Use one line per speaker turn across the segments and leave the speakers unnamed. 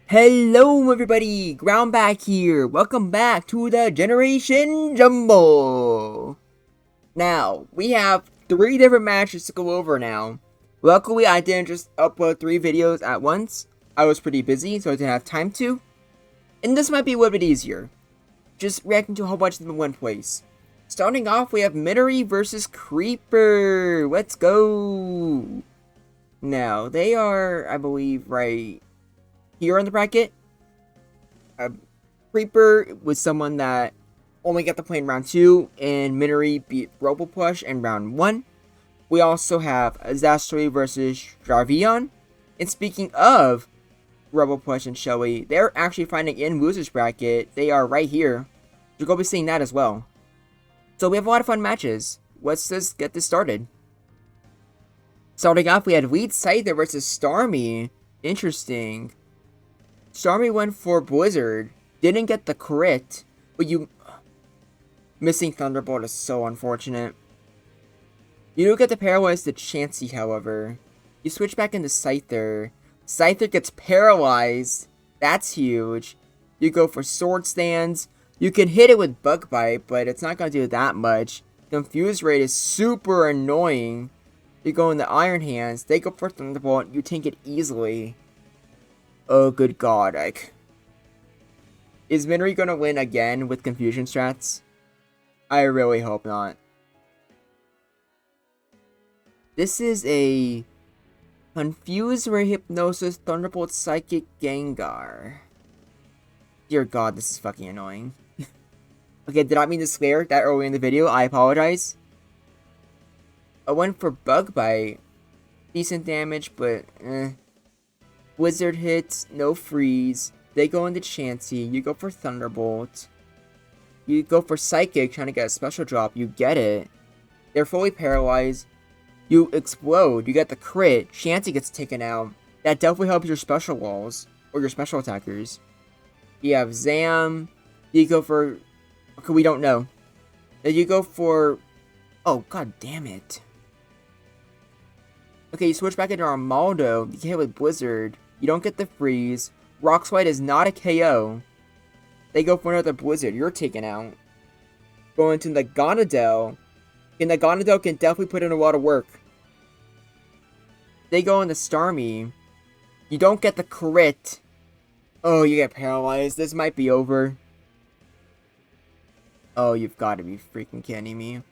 Hello everybody, Ground back here. Welcome back to the Generation Jumble. Now, we have 3 different matches to go over now. Luckily, I didn't just upload 3 videos at once. I was pretty busy, so I didn't have time to. And this might be a little bit easier. Just reacting to a whole bunch of them in one place. Starting off, we have Minori versus Creeper. Let's go. Now, they are, I believe, right here on the bracket. Creeper was someone that only got to play in round 2, and Minori beat Roboplush in round 1. We also have Zastri versus Jarvion. And speaking of Roboplush and Shelly, they're actually fighting in losers bracket. They are right here. You're going to be seeing that as well. So we have a lot of fun matches. Let's just get this started. Starting off, we had Lead Scyther versus STARMIE. Interesting. STARMIE went for Blizzard. Didn't get the crit. But missing Thunderbolt is so unfortunate. You do get to paralyze the Chansey, however. You switch back into Scyther. Scyther gets paralyzed. That's huge. You go for Sword Stands. You can hit it with Bug Bite, but it's not going to do that much. Confuse Rate is super annoying. You go into Iron Hands. They go for Thunderbolt. You tank it easily. Oh, good god. Is Minori going to win again with Confusion strats? I really hope not. This is a Confuse Ray Hypnosis Thunderbolt Psychic Gengar. Dear god, this is fucking annoying. Okay, did I mean to swear that early in the video? I apologize. I went for Bug Bite. Decent damage, but Blizzard hits, no freeze. They go into Chansey. You go for Thunderbolt. You go for Psychic, trying to get a special drop. You get it. They're fully paralyzed. You explode. You get the crit. Chansey gets taken out. That definitely helps your special walls. Or your special attackers. You have Zam. You go for... Okay, we don't know. Then you go for... Oh, god damn it. Okay, you switch back into Armaldo. You hit with Blizzard. You don't get the freeze. Rock Slide is not a KO. They go for another Blizzard. You're taken out. Going to the Gonadel. And the Gonadel can definitely put in a lot of work. They go into Starmie. You don't get the crit. Oh, you get paralyzed. This might be over. Oh, you've got to be freaking kidding me.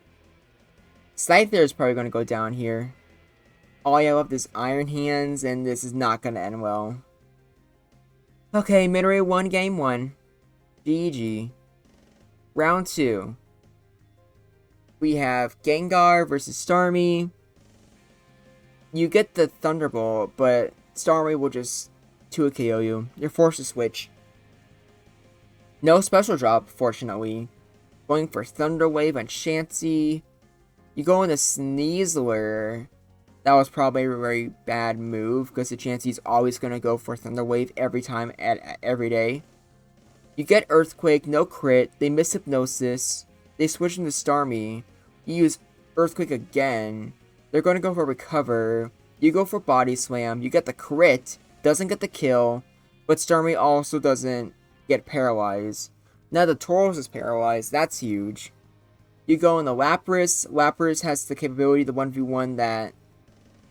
Scyther is probably going to go down here. All I love is Iron Hands, and this is not going to end well. Okay, Minori won game 1. GG. Round 2. We have Gengar versus Starmie. You get the Thunderbolt, but Starmie will just 2-KO you. You're forced to switch. No special drop, fortunately. Going for Thunder Wave on Chansey. You go into Sneasler. That was probably a very bad move, because the Chansey's always going to go for Thunder Wave every time, every day. You get Earthquake, no crit. They miss Hypnosis. They switch into Starmie. You use Earthquake again. They're going to go for Recover. You go for Body Slam. You get the crit. Doesn't get the kill. But Starmie also doesn't get paralyzed. Now the Tauros is paralyzed. That's huge. You go into Lapras. Lapras has the capability to 1v1 that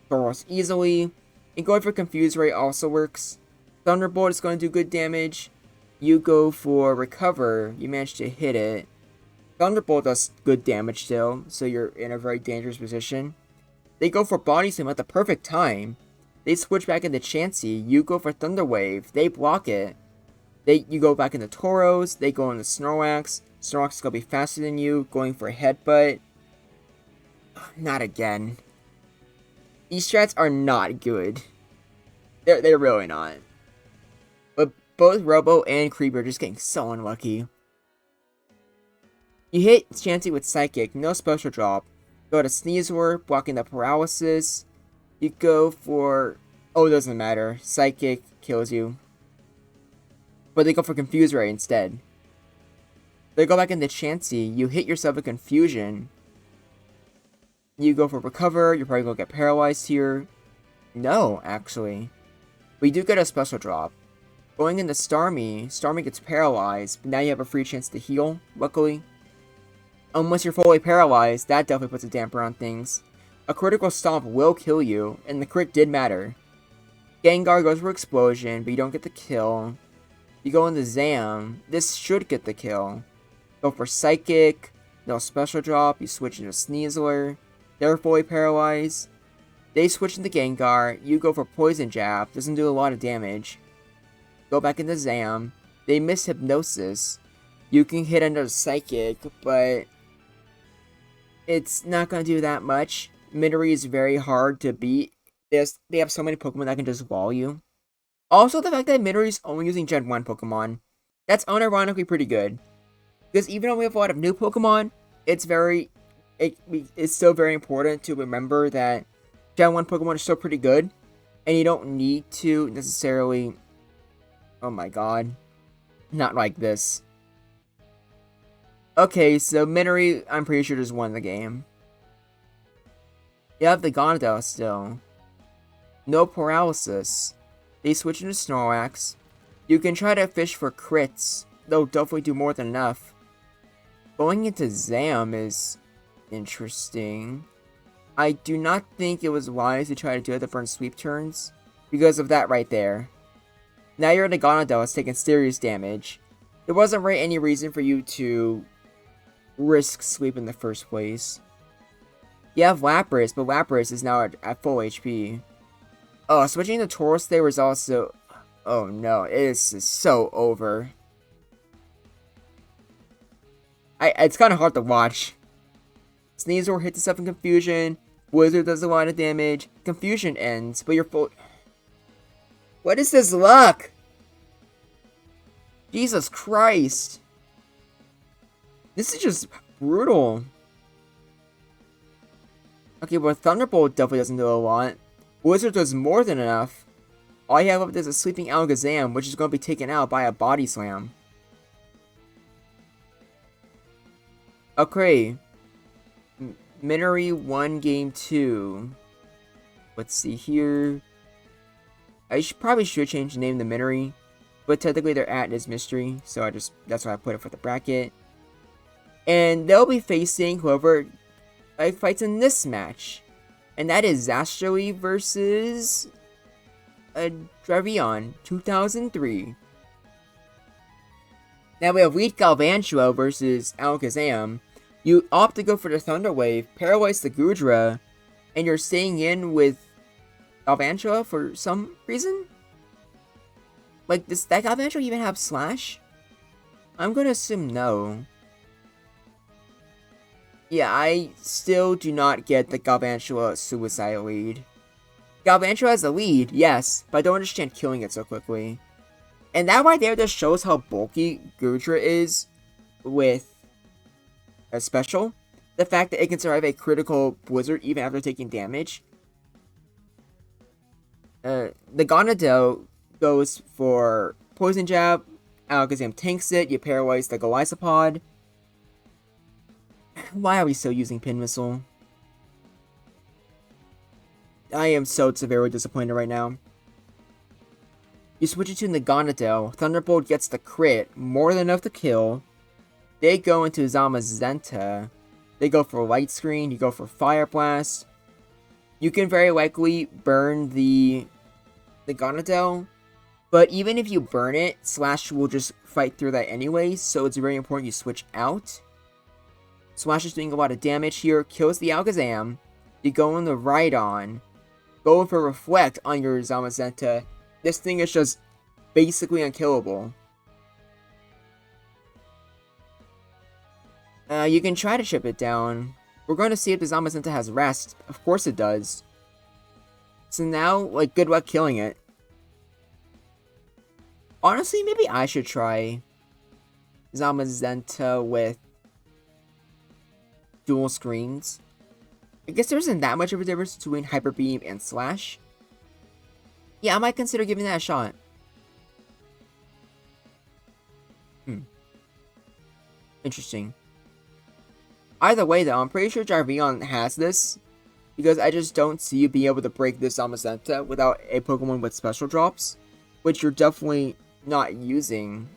Tauros easily. And going for Confuse Ray also works. Thunderbolt is going to do good damage. You go for Recover. You manage to hit it. Thunderbolt does good damage still, so you're in a very dangerous position. They go for Body Slam at the perfect time. They switch back into Chansey. You go for Thunder Wave. They block it. You go back into Tauros. They go into Snorlax. Snorlax is going to be faster than you. Going for a Headbutt. Not again. These strats are not good. They're really not. But both Robo and Creeper are just getting so unlucky. You hit Chansey with Psychic. No special drop. Go to Sneasler, blocking the paralysis. You go for... Oh, it doesn't matter. Psychic kills you. But they go for Confuse Ray instead. They go back into Chansey. You hit yourself with Confusion. You go for Recover. You're probably going to get paralyzed here. No, actually. We do get a special drop. Going into Starmie, Starmie gets paralyzed, but now you have a free chance to heal, luckily. Unless you're fully paralyzed, that definitely puts a damper on things. A critical stomp will kill you, and the crit did matter. Gengar goes for Explosion, but you don't get the kill. You go into Zam, this should get the kill. Go for Psychic, no special drop, you switch into Sneasler. They're fully paralyzed. They switch into Gengar, you go for Poison Jab, doesn't do a lot of damage. Go back into Zam. They miss Hypnosis. You can hit another Psychic, but it's not going to do that much. Minori is very hard to beat. They have so many Pokemon that can just wall you. Also, the fact that Minori is only using Gen 1 Pokemon, that's unironically pretty good. Because even though we have a lot of new Pokemon, it's still very important to remember that Gen 1 Pokemon is still pretty good. And you don't need to necessarily... Oh my god. Not like this. Okay, so Minori, I'm pretty sure just won the game. You have the Gonadel still. No paralysis. They switch into Snorlax. You can try to fish for crits. They'll definitely do more than enough. Going into Zam is interesting. I do not think it was wise to try to do it to burn sweep turns, because of that right there. Now you're in a Gonadel that's taking serious damage. There wasn't really any reason for you to risk sweep in the first place. You have Lapras, but Lapras is now at full HP. Oh, switching to Tauros there was also... Oh no, it is so over. It's kind of hard to watch. Sneasel hits itself in Confusion. Wizard does a lot of damage. Confusion ends, but you're full... What is this luck? Jesus Christ. This is just brutal. Okay, well, Thunderbolt definitely doesn't do a lot. Wizard does more than enough. All you have up there is a Sleeping Alakazam, which is going to be taken out by a Body Slam. Okay. Minori won game 2. Let's see here. Probably should change the name to Minori, but technically their at is Mystery, so that's why I put it for the bracket. And they'll be facing whoever fights in this match, and that is Zastroi versus Dravion 2003. Now we have Weed Galvantula versus Alakazam. You opt to go for the Thunder Wave, paralyze the Goodra, and you're staying in with Galvantula for some reason? Like, does that Galvantula even have Slash? I'm gonna assume no. Yeah, I still do not get the Galvantula Suicide lead. Galvantula has a lead, yes, but I don't understand killing it so quickly. And that right there just shows how bulky Goodra is with a special. The fact that it can survive a critical Blizzard even after taking damage. The Gonadel goes for Poison Jab. Alakazam tanks it. You paralyze the Golisopod. Why are we still using Pin Missile? I am so severely disappointed right now. You switch it to the Gonadel. Thunderbolt gets the crit. More than enough to kill. They go into Zamazenta. They go for Light Screen. You go for Fire Blast. You can very likely burn the Gonadel. But even if you burn it, Slash will just fight through that anyways. So it's very important you switch out. Slash is doing a lot of damage here. Kills the Alakazam. You go in the Rhydon. Go for Reflect on your Zamazenta. This thing is just basically unkillable. You can try to chip it down. We're going to see if the Zamazenta has rest. Of course it does. So now, like, good luck killing it. Honestly, maybe I should try Zamazenta with dual screens. I guess there isn't that much of a difference between Hyper Beam and Slash. Yeah, I might consider giving that a shot. Interesting. Either way, though, I'm pretty sure Jarvion has this, because I just don't see you being able to break this Zamazenta without a Pokemon with special drops, which you're definitely not using.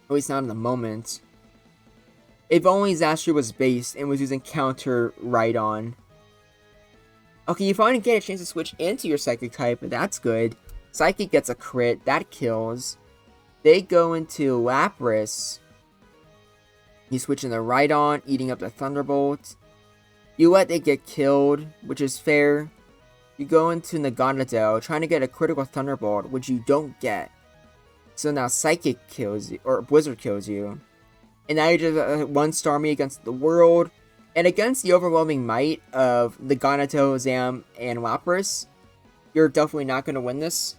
At least not in the moment. If only Zastri was based and was using counter right on. Okay, you finally get a chance to switch into your Psychic type, but that's good. Psychic gets a crit, that kills. They go into Lapras. You switch in the right on, eating up the Thunderbolt. You let it get killed, which is fair. You go into Naganadel, trying to get a critical Thunderbolt, which you don't get. So now Psychic kills you, or Blizzard kills you. And now you just one Starmie against the world. And against the overwhelming might of Naganadel, Zam, and Lapras, you're definitely not going to win this.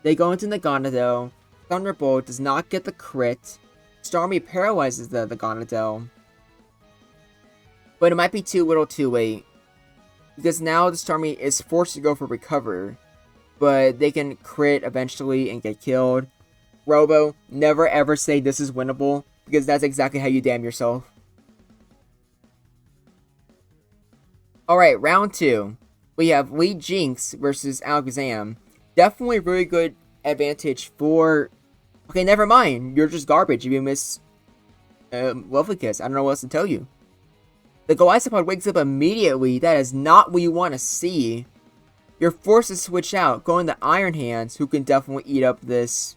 They go into Naganadel. Thunderbolt does not get the crit. Starmie paralyzes the Naganadel. But it might be too little too late. Because now the Starmie is forced to go for Recover. But they can crit eventually and get killed. Robo, never ever say this is winnable, because that's exactly how you damn yourself. Alright, round 2. We have Lee Jinx versus Alakazam. Definitely really good advantage for... Okay, never mind. You're just garbage if you miss Lovely Kiss. I don't know what else to tell you. The Golisopod wakes up immediately. That is not what you want to see. You're forced to switch out, going to Iron Hands, who can definitely eat up this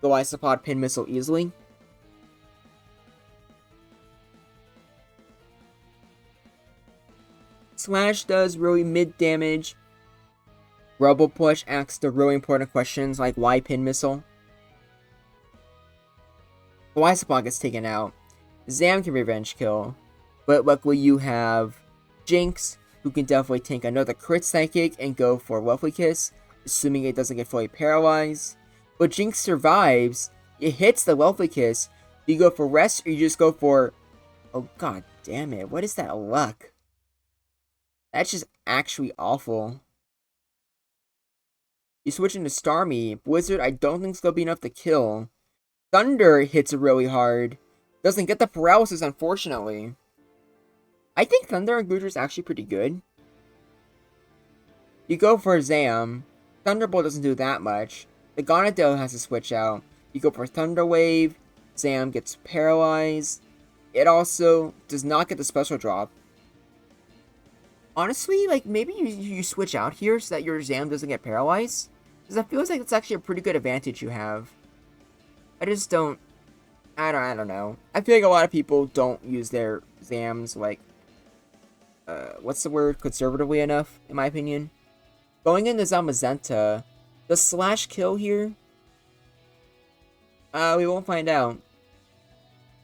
Golisopod Pin Missile easily. Slash does really mid damage. Robo Push asks the really important questions like why Pin Missile. Golisopod gets taken out. Zam can revenge kill. But luckily you have Jinx, who can definitely tank another crit Psychic and go for Lovely Kiss, assuming it doesn't get fully paralyzed. But Jinx survives, it hits the Lovely Kiss, you go for rest or you just go for... Oh god damn it, what is that luck? That's just actually awful. You switch into Starmie. Blizzard I don't think is going to be enough to kill. Thunder hits really hard. Doesn't get the paralysis unfortunately. I think Thunder and Gudra is actually pretty good. You go for Zam. Thunderbolt doesn't do that much. The Gonadil has to switch out. You go for Thunder Wave. Zam gets paralyzed. It also does not get the special drop. Honestly, like, maybe you switch out here so that your Zam doesn't get paralyzed. Because it feels like it's actually a pretty good advantage you have. I just don't... I don't know. I feel like a lot of people don't use their Zams, like... what's the word? Conservatively enough, in my opinion. Going into Zamazenta... The slash kill here? We won't find out.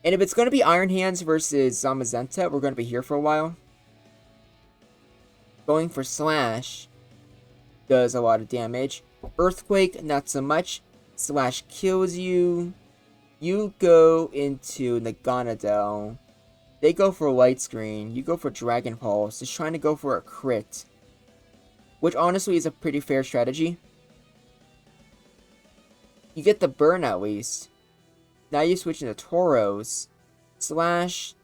And if it's going to be Iron Hands versus Zamazenta, we're going to be here for a while. Going for slash does a lot of damage. Earthquake, not so much. Slash kills you. You go into Naganadel. They go for Light Screen. You go for Dragon Pulse. Just trying to go for a crit. Which honestly is a pretty fair strategy. You get the burn at least. Now you switch into Tauros. Slash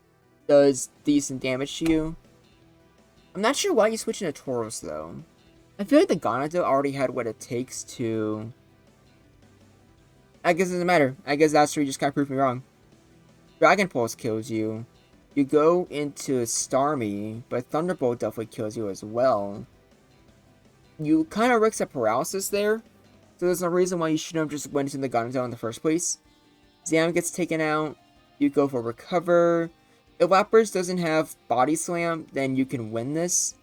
does decent damage to you. I'm not sure why you switch into Tauros though. I feel like the Gonadil already had what it takes to... I guess it doesn't matter. I guess that's where you just kind of proved me wrong. Dragon Pulse kills you. You go into Starmie, but Thunderbolt definitely kills you as well. You kind of risk a paralysis there. So there's no reason why you shouldn't have just went into the Gonadil in the first place. Zam gets taken out. You go for Recover. If Lapras doesn't have Body Slam, then you can win this.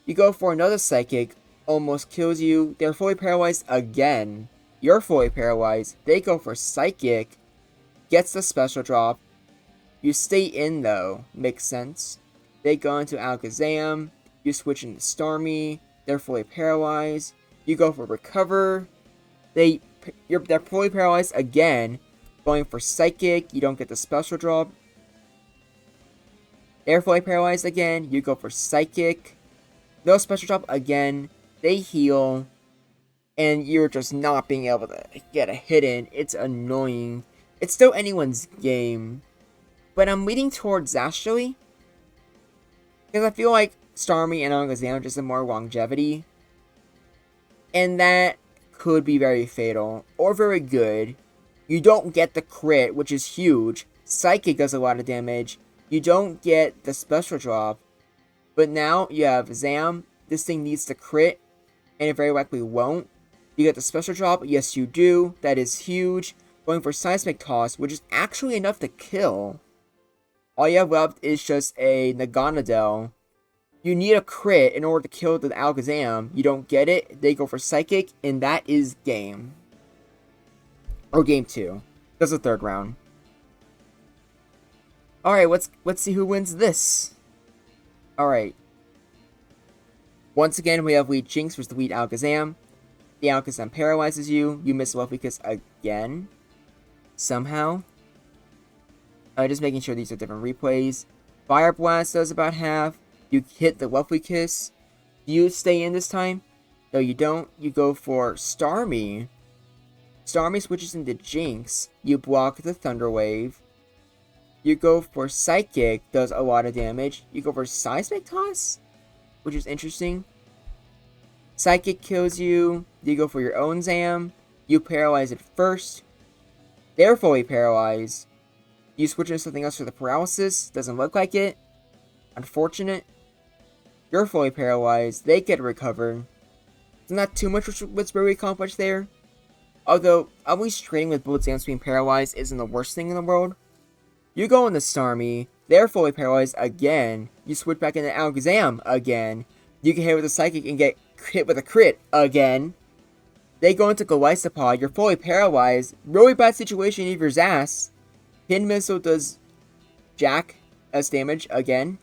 You go for another Psychic. Almost kills you. They're fully paralyzed again. You're fully paralyzed. They go for Psychic. Gets the special drop. You stay in though. Makes sense. They go into Alakazam. You switch into Starmie. They're fully paralyzed. You go for Recover. They're fully paralyzed again. Going for Psychic. You don't get the special drop. They're fully paralyzed again. You go for Psychic. No special drop again. They heal. And you're just not being able to get a hit in. It's annoying. It's still anyone's game. But I'm leaning towards Zastri. Because I feel like Starmie and Alakazam just have more longevity. And that could be very fatal, or very good. You don't get the crit, which is huge. Psychic does a lot of damage. You don't get the special drop. But now you have Zam. This thing needs to crit, and it very likely won't. You get the special drop. Yes, you do. That is huge. Going for Seismic Toss, which is actually enough to kill. All you have left is just a Naganadel. You need a crit in order to kill the Alakazam. You don't get it. They go for Psychic, and that is game. Or game 2. That's the third round. Alright, let's see who wins this. Alright. Once again, we have Lead Jinx versus the Lead Alakazam. The Alakazam paralyzes you. You miss Wealthy Kiss again. Somehow. Just making sure these are different replays. Fire Blast does about half. You hit the Wealthy Kiss. Do you stay in this time? No, you don't. You go for Starmie. Starmie switches into Jinx. You block the Thunder Wave. You go for Psychic. Does a lot of damage. You go for Seismic Toss, which is interesting. Psychic kills you. You go for your own Zam. You paralyze it first. They're fully paralyzed. You switch into something else for the paralysis. Doesn't look like it. Unfortunate. You're fully paralyzed. They get recovered. It's not too much what's very accomplished there. Although, at least trading with both Zams being paralyzed isn't the worst thing in the world. You go into Starmie. They're fully paralyzed again. You switch back into Alakazam again. You get hit with a Psychic and get hit with a crit again. They go into Golisopod. You're fully paralyzed. Really bad situation if you're Zas. Pin Missile does Jack as damage again.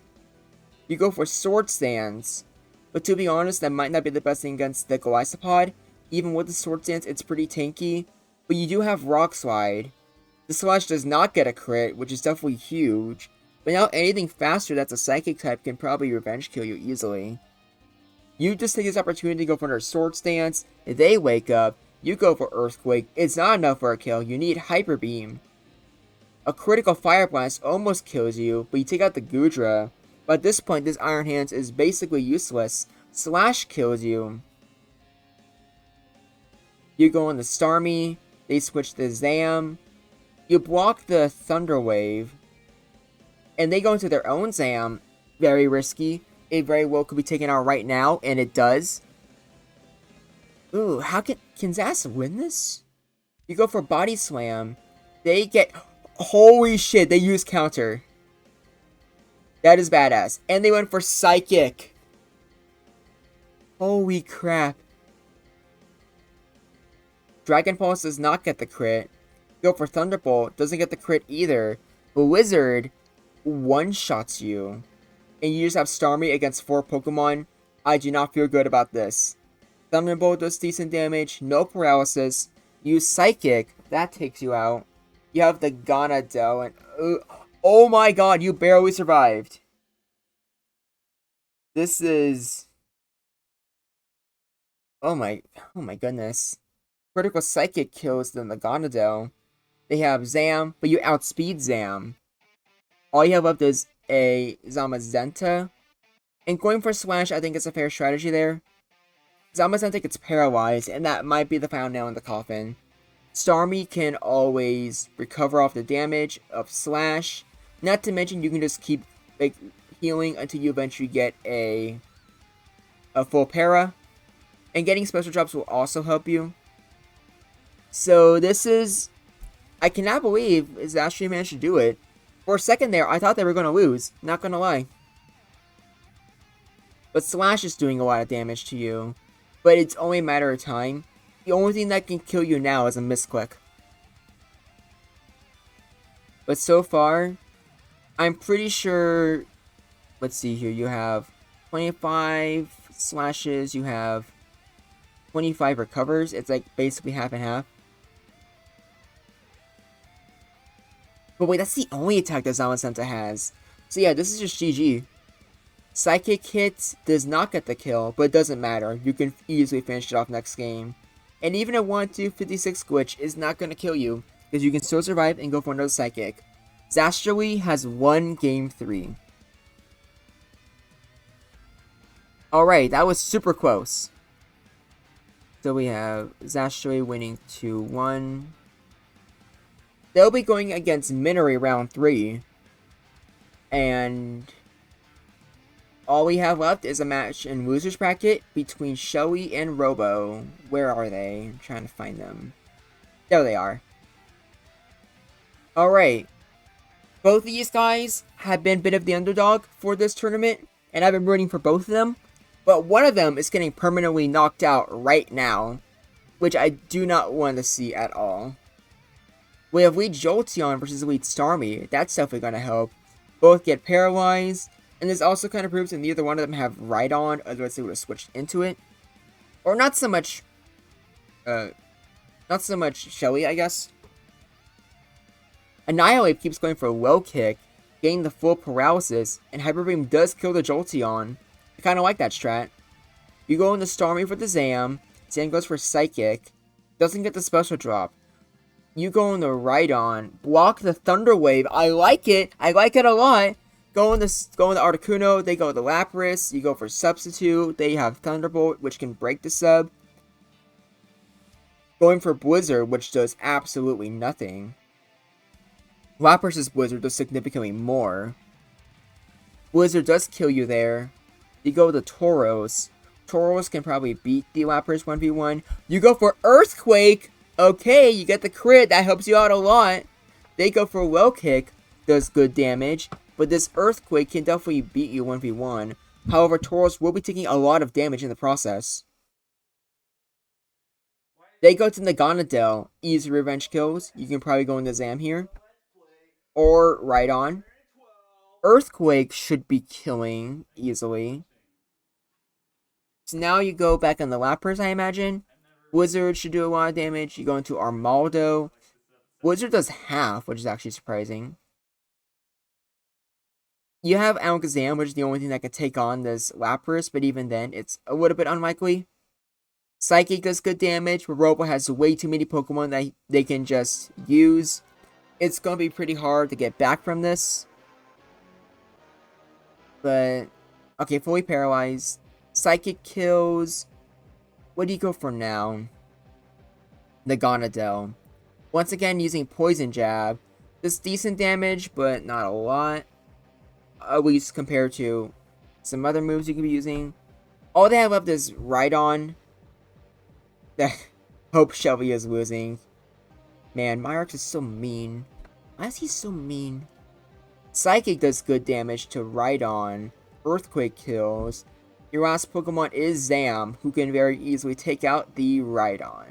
You go for Sword Stance. But to be honest, that might not be the best thing against the Golisopod. Even with the Sword Stance, it's pretty tanky. But you do have Rock Slide. The Slash does not get a crit, which is definitely huge. But now anything faster that's a Psychic type can probably revenge kill you easily. You just take this opportunity to go for another Sword Stance. They wake up. You go for Earthquake. It's not enough for a kill. You need Hyper Beam. A critical Fire Blast almost kills you, but you take out the Goodra. But at this point, this Iron Hands is basically useless. Slash kills you. You go on the Starmie. They switch to Zam. You block the Thunder Wave. And they go into their own Zam. Very risky. It very well could be taken out right now, and it does. Ooh, how can Zas win this? You go for Body Slam. They get... Holy shit, they use counter. That is badass. And they went for Psychic. Holy crap. Dragon Pulse does not get the crit. Go for Thunderbolt, doesn't get the crit either. Blizzard one-shots you. And you just have Starmie against 4 Pokemon. I do not feel good about this. Thunderbolt does decent damage, no paralysis. Use Psychic, that takes you out. You have the Ganadel, and oh my god, you barely survived. This is... Oh my goodness. Critical Psychic kills the Ganadel. They have Zam, but you outspeed Zam. All you have left is a Zamazenta. And going for Slash, I think it's a fair strategy there. Zamazenta gets paralyzed, and that might be the final nail in the coffin. Starmie can always recover off the damage of Slash. Not to mention, you can just keep healing until you eventually get a full para. And getting special drops will also help you. So this is... I cannot believe is actually managed to do it. For a second there, I thought they were going to lose. Not going to lie. But Slash is doing a lot of damage to you. But it's only a matter of time. The only thing that can kill you now is a misclick. But so far, I'm pretty sure... Let's see here. You have 25 slashes. You have 25 recovers. It's like basically half and half. But wait, that's the only attack that Zamazenta has. So yeah, this is just GG. Psychic hit does not get the kill, but it doesn't matter. You can easily finish it off next game. And even a 1-2-56 glitch is not going to kill you, because you can still survive and go for another Psychic. Zastrally has won Game 3. Alright, that was super close. still we have Zastray winning 2-1. They'll be going against Minori round 3. And all we have left is a match in losers bracket between Shoei and Robo. Where are they? I'm trying to find them. There they are. Alright. Both of these guys have been a bit of the underdog for this tournament, and I've been rooting for both of them. But one of them is getting permanently knocked out right now, which I do not want to see at all. We have Lead Jolteon versus Lead STARMIE. That's definitely going to help. Both get paralyzed, and this also kind of proves that neither one of them have Rhydon, otherwise they would have switched into it. Or not so much Shelly, I guess. Annihilate keeps going for a low kick, getting the full paralysis, and Hyper Beam does kill the Jolteon. I kind of like that strat. You go into STARMIE for the Zam. Zam goes for Psychic. Doesn't get the special drop. You go into Rhydon. Block the Thunder Wave. I like it. I like it a lot. Go into Articuno. They go to Lapras. You go for Substitute. They have Thunderbolt, which can break the sub. Going for Blizzard, which does absolutely nothing. Lapras' Blizzard does significantly more. Blizzard does kill you there. You go to Tauros. Tauros can probably beat the Lapras 1v1. You go for Earthquake. Okay, you get the crit. That helps you out a lot. They go for Low Kick. Does good damage. But this Earthquake can definitely beat you 1v1. However, Tauros will be taking a lot of damage in the process. They go to Naganadel. Easy revenge kills. You can probably go into Zam here. Or Rhydon. Earthquake should be killing easily. So now you go back on the Lapras, I imagine. Blizzard should do a lot of damage. You go into Armaldo. Blizzard does half, which is actually surprising. You have Alakazam, which is the only thing that can take on this Lapras, but even then, it's a little bit unlikely. Psychic does good damage, but Robo has way too many Pokemon that they can just use. It's going to be pretty hard to get back from this. But, okay, fully paralyzed. Psychic kills. What do you go for now? Naganadel. Once again, using Poison Jab. Does decent damage, but not a lot. At least compared to some other moves you could be using. All they have left is Rhydon. Hope Shelby is losing. Man, Myrox is so mean. Why is he so mean? Psychic does good damage to Rhydon. Earthquake kills. Your last Pokemon is Zam, who can very easily take out the Rhydon.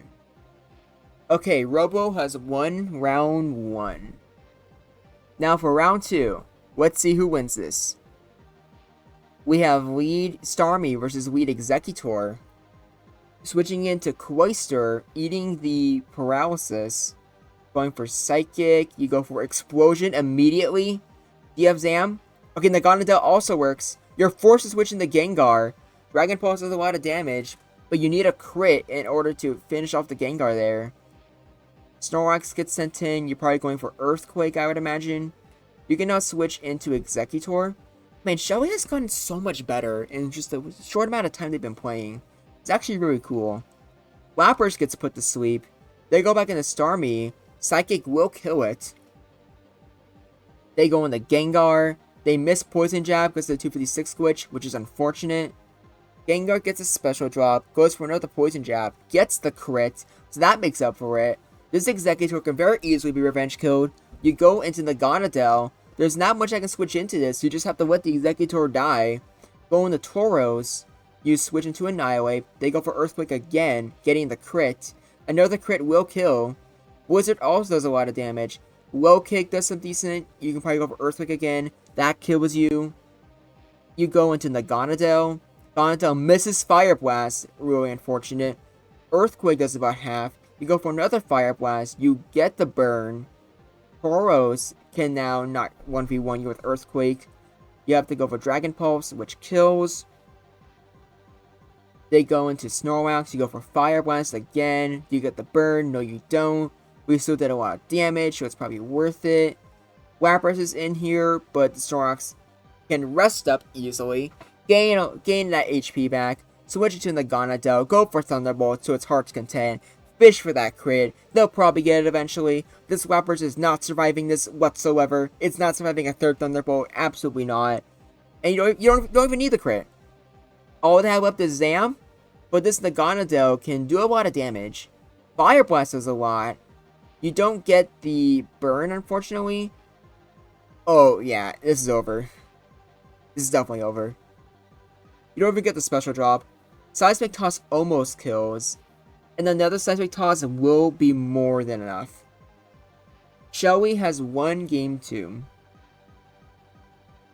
Okay, Robo has won round 1. Now for round 2. Let's see who wins this. We have Lead STARMIE versus Lead Executor. Switching into Cloyster, eating the paralysis. Going for Psychic. You go for Explosion immediately. Do you have Zam? Okay, Naganadel also works. You're forced to switch into Gengar. Dragon Pulse does a lot of damage, but you need a crit in order to finish off the Gengar there. Snorlax gets sent in. You're probably going for Earthquake, I would imagine. You can now switch into Executor. Man, Shelly has gotten so much better in just a short amount of time they've been playing. It's actually really cool. Lapras gets put to sleep. They go back into Starmie. Psychic will kill it. They go into Gengar. They miss Poison Jab because of the 256 glitch, which is unfortunate. Gengar gets a special drop, goes for another Poison Jab, gets the crit, so that makes up for it. This Executor can very easily be revenge killed. You go into Naganadel. There's not much I can switch into this, you just have to let the Executor die. Go into Tauros. You switch into Annihilate. They go for Earthquake again, getting the crit. Another crit will kill. Blizzard also does a lot of damage. Low Kick does some decent. You can probably go for Earthquake again. That kills you. You go into Naganadel. Naganadel misses Fire Blast. Really unfortunate. Earthquake does about half. You go for another Fire Blast. You get the burn. Tauros can now not 1v1 you with Earthquake. You have to go for Dragon Pulse, which kills. They go into Snorlax. You go for Fire Blast again. Do you get the burn? No, you don't. We still did a lot of damage, so it's probably worth it. Lapras is in here, but the Snorlax can rest up easily. Gain that HP back. Switch it to Naganadel, go for Thunderbolt to its heart's content, fish for that crit, they'll probably get it eventually. This Whappers is not surviving this whatsoever, it's not surviving a third Thunderbolt, absolutely not. And you don't even need the crit. All they have left is Zam, but this Naganadel can do a lot of damage. Fire Blast does a lot. You don't get the burn, unfortunately. Oh, yeah, this is over. This is definitely over. You don't even get the special drop. Seismic Toss almost kills. And another Seismic Toss will be more than enough. Shelly has won game 2.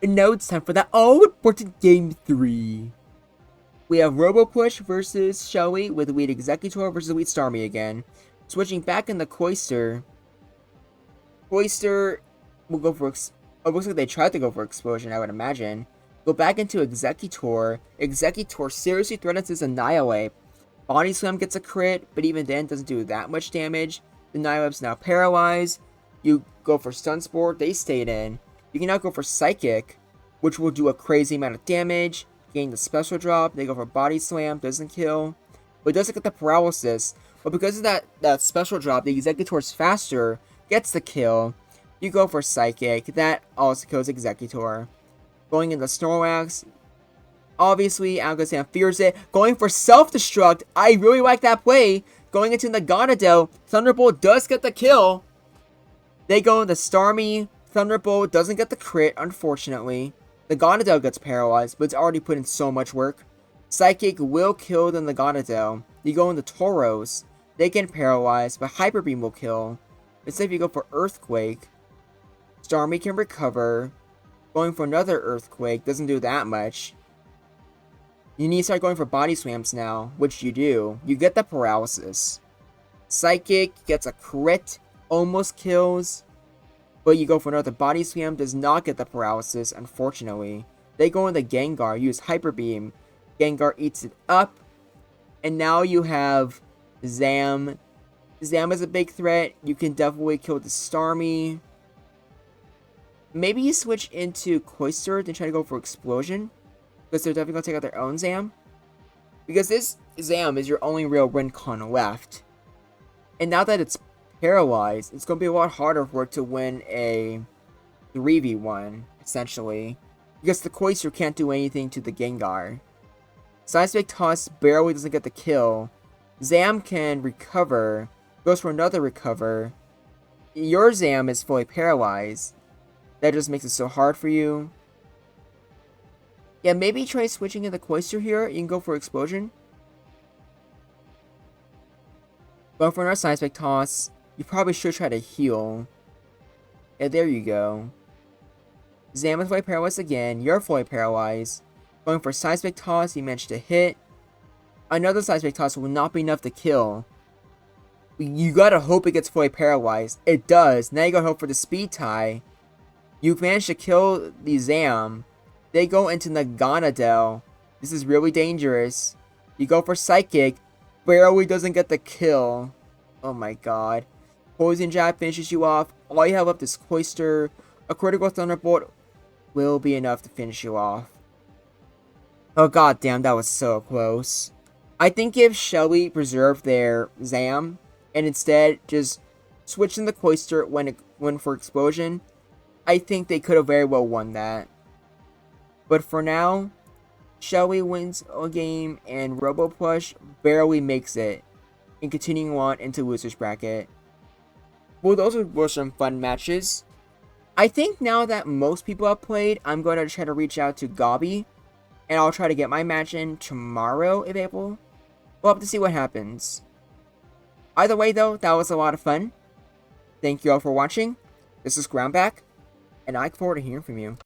And now it's time for that all-important game 3. We have Robo Push versus Shelly with Weed Executor versus Weed STARMIE again. Switching back in the Cloyster. Cloyster will go for... it looks like they tried to go for Explosion, I would imagine. Go back into Executor. Executor seriously threatens his Annihilate. Body Slam gets a crit, but even then doesn't do that much damage. The Annihilate's now paralyzed. You go for Stun Spore, they stayed in. You can now go for Psychic, which will do a crazy amount of damage. Gain the special drop, they go for Body Slam, doesn't kill. But doesn't get the paralysis. But because of that special drop, the Executor's faster, gets the kill. You go for Psychic, that also kills Executor. Going into Snorlax, obviously Alakazam fears it. Going for Self-Destruct, I really like that play. Going into Naganadel, Thunderbolt does get the kill. They go into Starmie, Thunderbolt doesn't get the crit, unfortunately. Naganadel gets paralyzed, but it's already put in so much work. Psychic will kill the Naganadel. You go into Tauros, they get paralyzed, but Hyper Beam will kill. Instead, if you go for Earthquake, Starmie can recover. Going for another Earthquake doesn't do that much. You need to start going for Body Slams now, which you do. You get the paralysis. Psychic gets a crit, almost kills. But you go for another Body Slam, does not get the paralysis, unfortunately. They go into Gengar, use Hyper Beam. Gengar eats it up. And now you have Zam. Zam is a big threat. You can definitely kill the Starmie. Maybe you switch into Cloyster and try to go for Explosion. Because they're definitely going to take out their own Zam. Because this Zam is your only real Rincon left. And now that it's paralyzed, it's going to be a lot harder for it to win a 3v1, essentially. Because the Cloyster can't do anything to the Gengar. Seismic Toss barely doesn't get the kill. Zam can recover. Goes for another recover. Your Zam is fully paralyzed. That just makes it so hard for you. Yeah, maybe try switching in the Cloyster here. You can go for Explosion. Going for another Seismic Toss. You probably should try to heal. Yeah, there you go. Zam is fully paralyzed again. You're fully paralyzed. Going for Seismic Toss, you managed to hit. Another Seismic Toss will not be enough to kill. You gotta hope it gets fully paralyzed. It does. Now you gotta hope for the Speed Tie. You managed to kill the Zam. They go into Naganadel. This is really dangerous. You go for Psychic. Barely doesn't get the kill. Oh my god. Poison Jab finishes you off. All you have left is Cloyster. A critical Thunderbolt will be enough to finish you off. Oh god damn, that was so close. I think if Shelly preserved their Zam and instead just switched in the Cloyster when it went for Explosion, I think they could have very well won that. But for now, Shelly wins a game and Robo Push barely makes it in continuing on into Loser's Bracket. Well, those were some fun matches. I think now that most people have played, I'm going to try to reach out to Gobby. And I'll try to get my match in tomorrow if able. We'll have to see what happens. Either way though, that was a lot of fun. Thank you all for watching. This is Groundback. And I look forward to hearing from you.